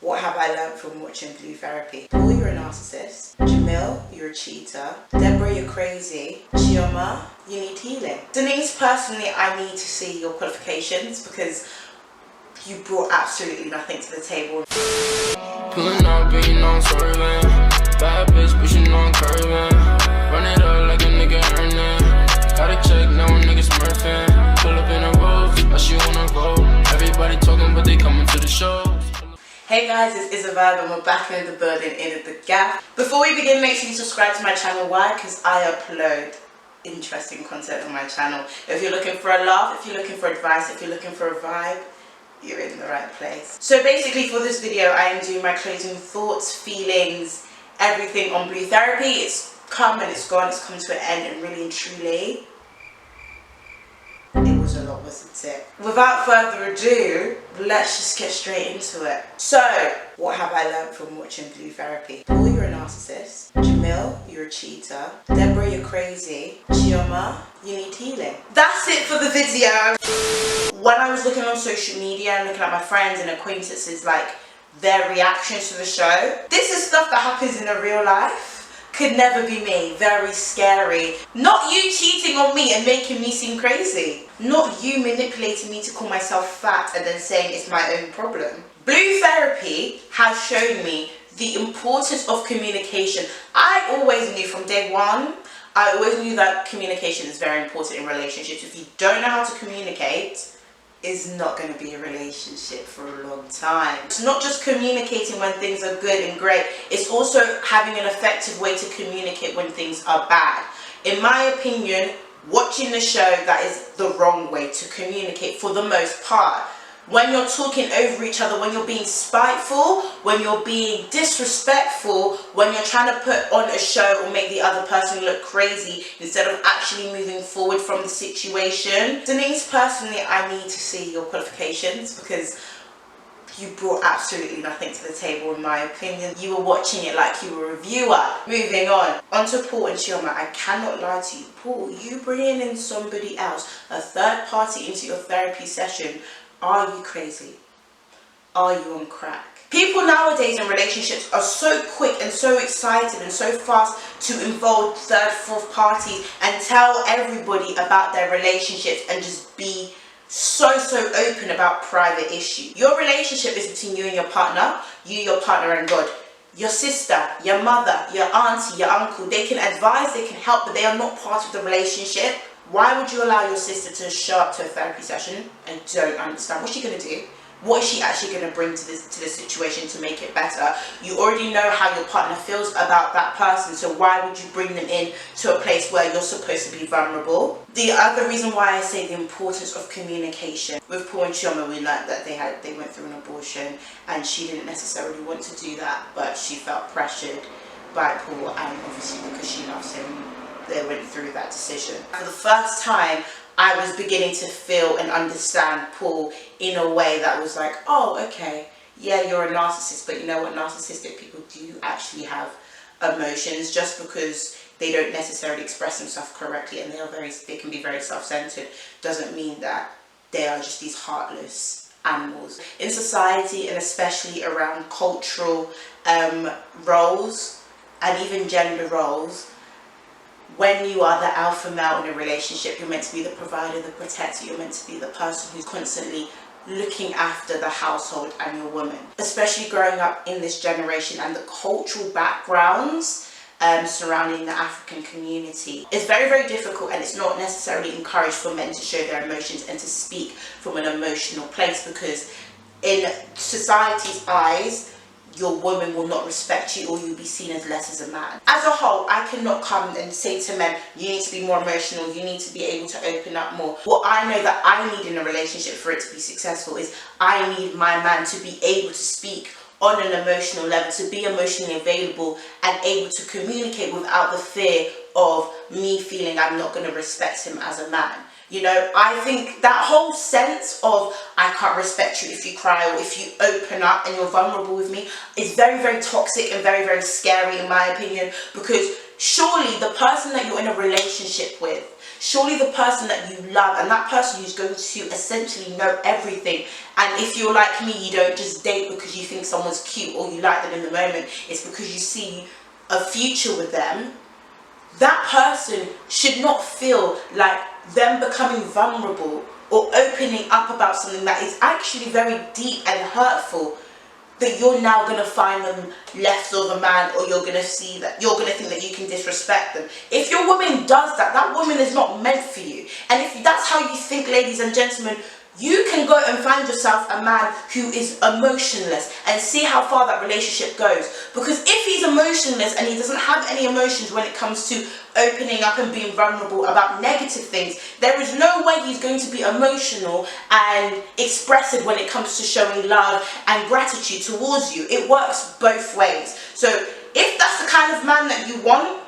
What have I learned from watching Blue Therapy? Paul, you're a narcissist. Jamil, you're a cheater. Deborah, you're crazy. Chioma, you need healing. Denise, personally, I need to see your qualifications because you brought absolutely nothing to the table. Pulling up, but you know I'm swerving. Bad bitch, but you know I'm curving. Run it up like a nigga earning. Gotta check, now a nigga smurfing. Pull up in a Rolls, I she wanna roll. Everybody talking, but they coming to the show. Hey guys, it's Isabelle and we're back in the building in the gap. Before we begin, make sure you subscribe to my channel. Why? Because I upload interesting content on my channel. If you're looking for a laugh, if you're looking for advice, if you're looking for a vibe, you're in the right place. So basically for this video, I am doing my closing thoughts, feelings, everything on Blue Therapy. It's come and it's gone, it's come to an end, and really and truly, it was a lot, wasn't it? Without further ado, let's just get straight into it. So, what have I learned from watching Blue Therapy? Paul, you're a narcissist. Jamil, you're a cheater. Deborah, you're crazy. Chioma, you need healing. That's it for the video. When I was looking on social media and looking at my friends and acquaintances, like their reactions to the show, this is stuff that happens in a real life. Could never be me. Very scary. Not you cheating on me and making me seem crazy. Not you manipulating me to call myself fat and then saying it's my own problem. Blue Therapy has shown me the importance of communication. I always knew from day one, I always knew that communication is very important in relationships. If you don't know how to communicate, it's not going to be a relationship for a long time. It's not just communicating when things are good and great, it's also having an effective way to communicate when things are bad. In my opinion, watching the show, that is the wrong way to communicate for the most part. When you're talking over each other, when you're being spiteful, when you're being disrespectful, when you're trying to put on a show or make the other person look crazy instead of actually moving forward from the situation. Denise, personally, I need to see your qualifications because you brought absolutely nothing to the table in my opinion. You were watching it like you were a viewer. Moving on. Onto Paul and Chioma. I cannot lie to you. Paul, you bringing in somebody else, a third party into your therapy session. Are you crazy? Are you on crack? People nowadays in relationships are so quick and so excited and so fast to involve third, fourth parties and tell everybody about their relationships and just be so open about private issues. Your relationship is between you and your partner, your partner and God. Your sister, your mother, your auntie, your uncle, they can advise, they can help, but they are not part of the relationship. Why would you allow your sister to show up to a therapy session and don't understand? What's she going to do? What is she actually going to bring to this situation to make it better? You already know how your partner feels about that person, so why would you bring them in to a place where you're supposed to be vulnerable? The other reason why I say the importance of communication. With Paul and Chioma, we learned that they went through an abortion and she didn't necessarily want to do that, but she felt pressured by Paul, and obviously because she loves him, they went through that decision. For the first time, I was beginning to feel and understand Paul in a way that was like, oh, okay, yeah, you're a narcissist, but you know what, narcissistic people do actually have emotions. Just because they don't necessarily express themselves correctly and they can be very self-centered doesn't mean that they are just these heartless animals. In society, and especially around cultural roles and even gender roles, when you are the alpha male in a relationship, you're meant to be the provider, the protector, you're meant to be the person who's constantly looking after the household and your woman. Especially growing up in this generation and the cultural backgrounds surrounding the African community. It's very difficult, and it's not necessarily encouraged for men to show their emotions and to speak from an emotional place, because in society's eyes, your woman will not respect you, or you'll be seen as less as a man. As a whole, I cannot come and say to men, you need to be more emotional, you need to be able to open up more. What I know that I need in a relationship for it to be successful is I need my man to be able to speak on an emotional level, to be emotionally available and able to communicate without the fear of me feeling I'm not going to respect him as a man. You know, I think that whole sense of I can't respect you if you cry or if you open up and you're vulnerable with me is very toxic and very scary in my opinion, because surely the person that you're in a relationship with surely the person that you love and that person who's going to essentially know everything, and if you're like me, you don't just date because you think someone's cute or you like them in the moment, it's because you see a future with them. That person should not feel like them becoming vulnerable or opening up about something that is actually very deep and hurtful, that you're now going to find them less of a man, or you're going to see that, you're going to think that you can disrespect them. If your woman does that, that woman is not meant for you. And if that's how you think, ladies and gentlemen, you can go and find yourself a man who is emotionless and see how far that relationship goes. Because if he's emotionless and he doesn't have any emotions when it comes to opening up and being vulnerable about negative things, there is no way he's going to be emotional and expressive when it comes to showing love and gratitude towards you. It works both ways. So if that's the kind of man that you want,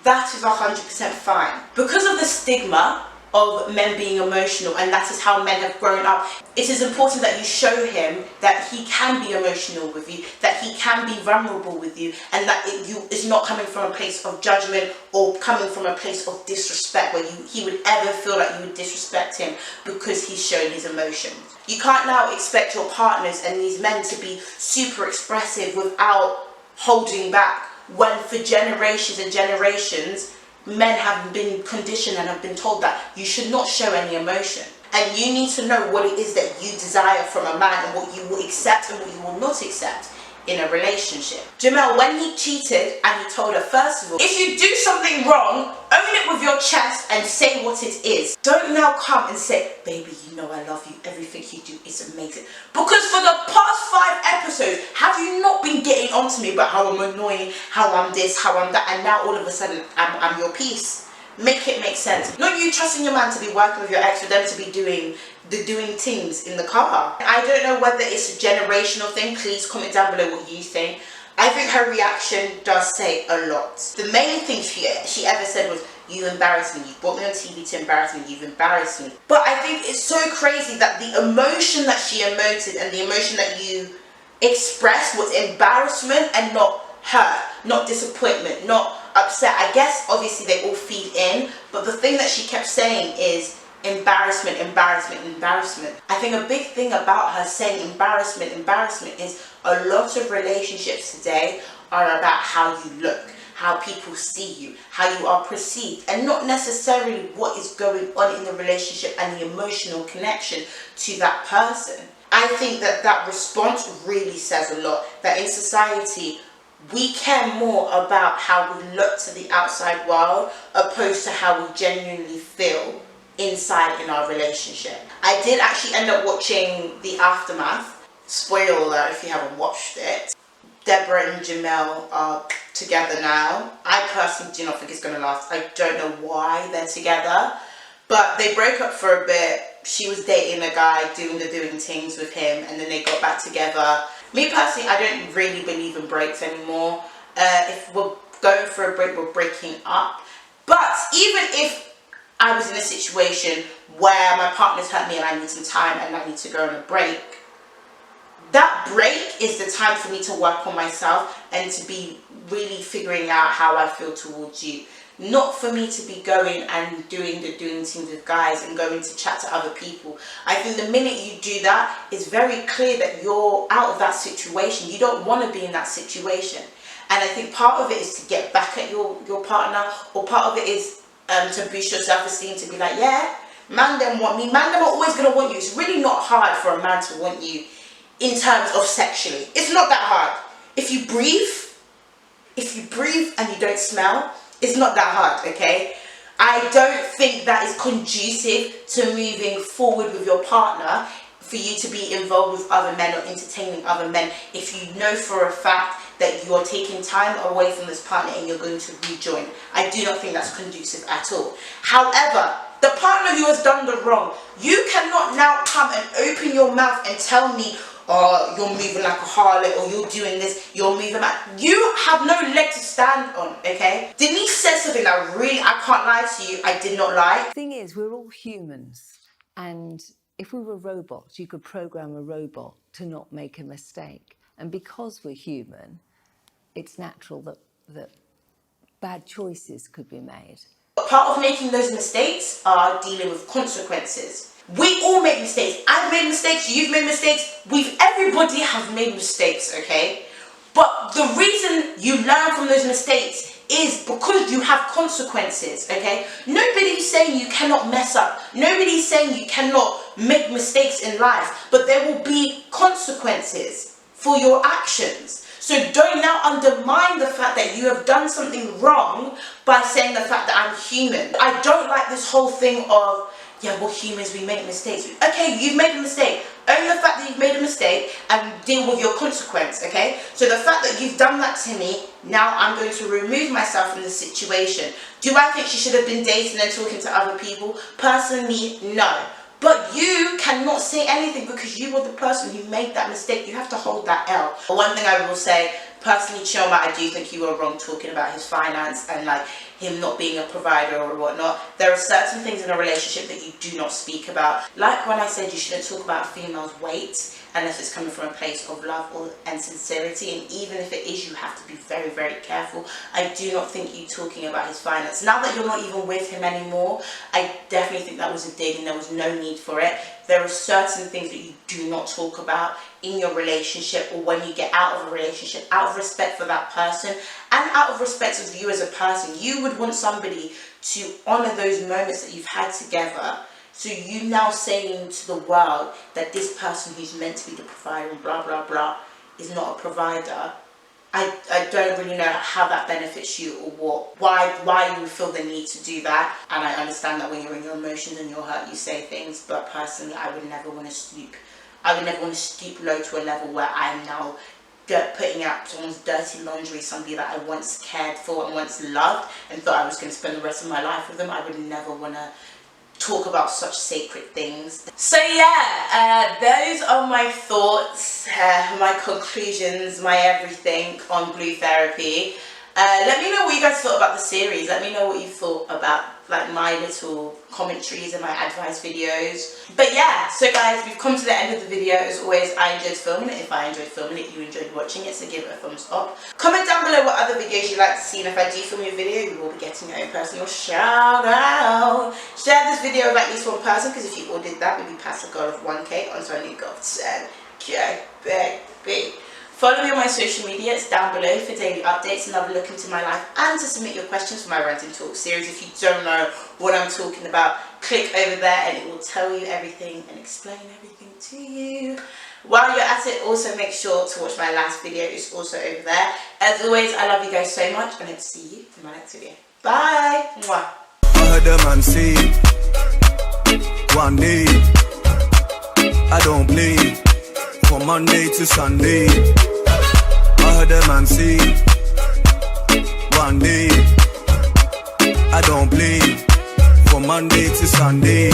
that is 100% fine. Because of the stigma of men being emotional, and that is how men have grown up, it is important that you show him that he can be emotional with you, that he can be vulnerable with you, and that it's not coming from a place of judgment or coming from a place of disrespect where he would ever feel like you would disrespect him because he's showing his emotions. You can't now expect your partners and these men to be super expressive without holding back, when for generations and generations men have been conditioned and have been told that you should not show any emotion. And you need to know what it is that you desire from a man and what you will accept and what you will not accept in a relationship. Jamel, when he cheated and he told her, first of all, if you do something wrong, own it with your chest and say what it is. Don't now come and say, baby, you know I love you, everything you do is amazing. Because for the past 5 episodes, have you not been getting onto me about how I'm annoying, how I'm this, how I'm that, and now all of a sudden I'm your piece? Make it make sense. Not you trusting your man to be working with your ex, for them to be doing things in the car. I don't know whether it's a generational thing. Please comment down below what you think. I think her reaction does say a lot. The main thing she ever said was, you embarrass me, you brought me on TV to embarrass me, you've embarrassed me. But I think it's so crazy that the emotion that she emoted and the emotion that you expressed was embarrassment and not hurt, not disappointment, not upset. I guess obviously they all feed in, but the thing that she kept saying is embarrassment, embarrassment, embarrassment. I think a big thing about her saying embarrassment, embarrassment is a lot of relationships today are about how you look, how people see you, how you are perceived, and not necessarily what is going on in the relationship and the emotional connection to that person. I think that that response really says a lot, that in society we care more about how we look to the outside world opposed to how we genuinely feel inside in our relationship. I did actually end up watching The Aftermath. Spoiler alert if you haven't watched it. Deborah and Jamel are together now. I personally do not think it's going to last. I don't know why they're together, but they broke up for a bit. She was dating a guy, doing things with him, and then they got back together. Me personally, I don't really believe in breaks anymore. If we're going for a break, we're breaking up. But even if I was in a situation where my partner's hurt me and I need some time and I need to go on a break, that break is the time for me to work on myself and to be really figuring out how I feel towards you. Not for me to be going and doing things with guys and going to chat to other people. I think the minute you do that, it's very clear that you're out of that situation. You don't want to be in that situation. And I think part of it is to get back at your partner, or part of it is to boost your self-esteem, to be like, yeah, man them want me, man them are always going to want you. It's really not hard for a man to want you in terms of sexually. It's not that hard. If you breathe and you don't smell, it's not that hard, okay? I don't think that is conducive to moving forward with your partner, for you to be involved with other men or entertaining other men if you know for a fact that you're taking time away from this partner and you're going to rejoin. I do not think that's conducive at all. However, the partner who has done the wrong, you cannot now come and open your mouth and tell me, oh, you're moving like a harlot, or you're doing this, you're moving back. You have no leg to stand on, okay? Denise said something that really, I can't lie to you, I did not like. The thing is, we're all humans, and if we were robots, you could program a robot to not make a mistake. And because we're human, it's natural that bad choices could be made. But part of making those mistakes are dealing with consequences. We all make mistakes. I've made mistakes, you've made mistakes, everybody have made mistakes, okay? But the reason you learn from those mistakes is because you have consequences, okay? Nobody's saying you cannot mess up. Nobody's saying you cannot make mistakes in life, but there will be consequences for your actions. So don't now undermine the fact that you have done something wrong by saying the fact that I'm human. I don't like this whole thing of, yeah, we're humans, we make mistakes. Okay, you've made a mistake. Own the fact that you've made a mistake and deal with your consequence, okay? So the fact that you've done that to me, now I'm going to remove myself from the situation. Do I think she should have been dating and talking to other people? Personally, no. But you cannot say anything because you were the person who made that mistake. You have to hold that L. But one thing I will say, personally, Chioma, I do think you were wrong talking about his finance and like him not being a provider or whatnot. There are certain things in a relationship that you do not speak about. Like when I said you shouldn't talk about a female's weight unless it's coming from a place of love and sincerity, and even if it is, you have to be very, very careful. I do not think you talking about his finance, now that you're not even with him anymore, I definitely think that was a dig and there was no need for it. There are certain things that you do not talk about in your relationship or when you get out of a relationship, out of respect for that person and out of respect of you as a person. You would want somebody to honor those moments that you've had together. So you now saying to the world that this person who's meant to be the provider and blah, blah, blah is not a provider. I don't really know how that benefits you or why you would feel the need to do that. And I understand that when you're in your emotions and you're hurt, you say things, but personally, I would never want to stoop. I would never want to stoop low to a level where I am now putting out someone's dirty laundry, somebody that I once cared for and once loved and thought I was going to spend the rest of my life with them. I would never want to talk about such sacred things. So yeah, those are my thoughts, my conclusions, my everything on Blue Therapy. Let me know what you guys thought about the series. Let me know what you thought about like my little commentaries and my advice videos. But yeah, so guys, we've come to the end of the video. As always, I enjoyed filming it. If I enjoyed filming it, you enjoyed watching it, so give it a thumbs up. Comment down below what other videos you'd like to see, and if I do film your video, you will be getting your own personal shout out. Share this video with at least one person, because if you all did that, we'd be past the goal of 1K onto a new goal of 10K, baby. Follow me on my social media, it's down below for daily updates and have a look into my life and to submit your questions for my Rant and Talk series. If you don't know what I'm talking about, click over there and it will tell you everything and explain everything to you. While you're at it, also make sure to watch my last video, it's also over there. As always, I love you guys so much and I hope to see you in my next video. Bye! Mwah. I heard the man say, one day, I don't bleed. From Monday to Sunday, I heard the man say, one day, I don't bleed. From Monday to Sunday.